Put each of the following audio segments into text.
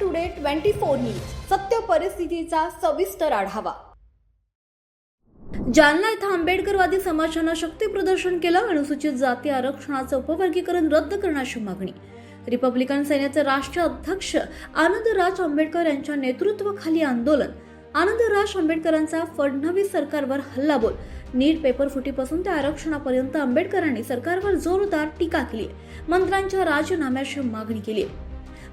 Today 24 news सत्य परिस्थितीचा सविस्तर आढावा। जालना येथे आंबेडकरवादी समाजाने शक्ती प्रदर्शन केलं। अनुसूचित जाती आरक्षणाचे उपवर्गीकरण रद्द करण्याची मागणी। रिपब्लिकन सेनेचे राष्ट्रीय अध्यक्ष आनंदराज आंबेडकर यांच्या नेतृत्वाखाली आंदोलन। आनंदराज आंबेडकरांचा फडणवीस सरकारवर हल्लाबोल। नीट पेपर फुटीपासून ते आरक्षणापर्यंत आंबेडकरांनी सरकारवर जोरदार टीका केली। मंत्र्यांच्या राजीनाम्याची मागणी केली।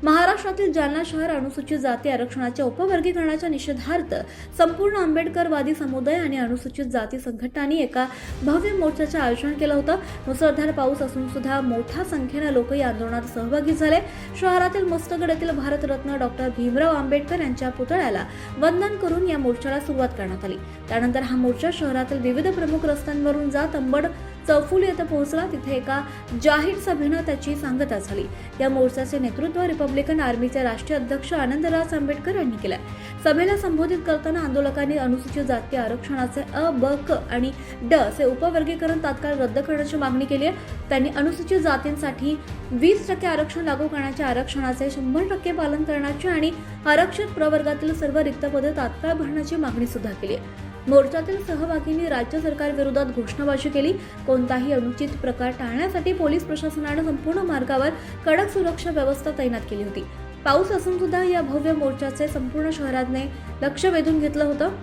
महाराष्ट्रातील जालना शहर अनुसूचित जाती आरक्षणाच्या उपवर्गीकरणाच्या निषेधार्थ संपूर्ण आंबेडकरवादी समुदाय आणि अनुसूचित जाती संघटनांनी एका भव्य मोर्चाचे आयोजन केलं होतं। मुसळधार पाऊस असून सुद्धा मोठ्या संख्येने लोक या आंदोलनात सहभागी झाले। शहरातील मस्तगड येथील भारतरत्न डॉक्टर भीमराव आंबेडकर यांच्या पुतळ्याला वंदन करून या मोर्चाला सुरुवात करण्यात आली। त्यानंतर हा मोर्चा शहरातील विविध प्रमुख रस्त्यांवरून जात अंबड चौफुली येथे पोहोचला। तिथे एका जाहीर सभेने त्याची सांगता झाली। या मोर्चाचे नेतृत्व रिपब्लिकन आर्मीचे राष्ट्रीय अध्यक्ष आनंदराज आंबेडकर यांनी केले। सभेला संबोधित करताना आंदोलकांनी अनुसूचित जाती आरक्षणाचे अ, ब, क आणि ड असे उपवर्गीकरण तात्काळ रद्द करण्याची मागणी केली आहे। त्यांनी अनुसूचित जातींसाठी 20% आरक्षण लागू करण्याचे, आरक्षणाचे 100% पालन करण्याचे आणि आरक्षित प्रवर्गातील सर्व रिक्त पदे तात्काळ भरण्याची मागणी सुद्धा केली आहे। मोर्चातील सहभागींनी राज्य सरकार विरोधात घोषणाबाजी केली। कोणताही अनुचित प्रकार टाळण्यासाठी पोलीस प्रशासनाने संपूर्ण मार्गावर कडक सुरक्षा व्यवस्था तैनात केली होती। पाऊस असून सुद्धा या भव्य मोर्चाचे संपूर्ण शहराने लक्ष वेधून घेतलं होतं।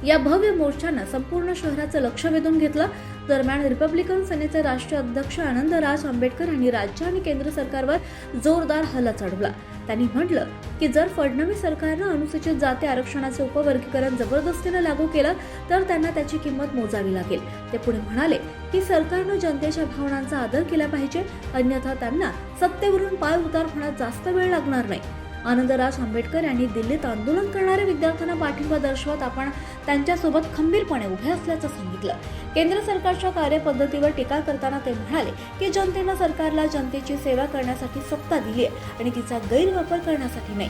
या भव्य मोर्चाने संपूर्ण शहराचं लक्ष वेधून घेतलं। दरम्यान रिपब्लिकन सेनेचे राष्ट्रीय अध्यक्ष आनंदराज आंबेडकर यांनी राज्य आणि केंद्र सरकारवर जोरदार हल्ला चढवला। त्यांनी म्हटलं की जर फडणवीस सरकारने अनुसूचित जाती आरक्षणाचे उपवर्गीकरण जबरदस्तीने लागू केलं तर त्यांना त्याची किंमत मोजावी लागेल। ते पुढे म्हणाले की सरकारने जनतेच्या भावनांचा आदर केला पाहिजे, अन्यथा त्यांना सत्तेवरून पाय उतार होण्यास जास्त वेळ लागणार नाही। आनंदराज आंबेडकर यांनी दिल्लीत आंदोलन करणाऱ्या विद्यार्थ्यांना पाठिंबा दर्शवत आपण त्यांच्यासोबत खंबीरपणे उभे असल्याचं सांगितलं। केंद्र सरकारच्या कार्यपद्धतीवर टीका करताना ते म्हणाले की जनतेने सरकारला जनतेची सेवा करण्यासाठी सत्ता दिली आहे आणि तिचा गैरवापर करण्यासाठी नाही।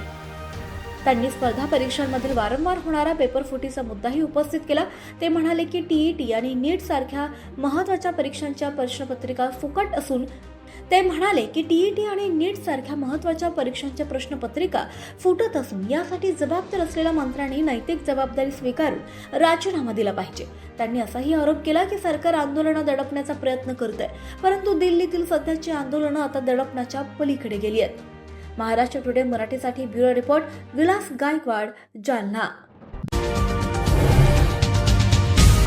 त्यांनी स्पर्धा परीक्षांमधील वारंवार होणारा पेपर फुटीचा मुद्दाही उपस्थित केला। ते म्हणाले की टीईटी आणि नीट सारख्या महत्त्वाच्या परीक्षांच्या प्रश्नपत्रिका फुकट असून फुटत असून यासाठी जबाबदार असलेल्या मंत्र्यांनी नैतिक जबाबदारी स्वीकारून राजीनामा दिला पाहिजे। त्यांनी असाही आरोप केला की सरकार आंदोलनं दडपण्याचा प्रयत्न करत आहे, परंतु दिल्लीतील सध्याची आंदोलनं आता दडपण्याच्या पलीकडे गेली आहेत। महाराष्ट्र टुडे मराठीसाठी ब्युरो रिपोर्ट विलास गायकवाड, जालना।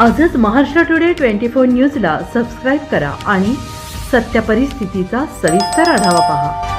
आजच महाराष्ट्र टुडे 24 न्यूजला सबस्क्राईब करा आणि सत्य परिस्थितीचा सविस्तर आढावा पहा।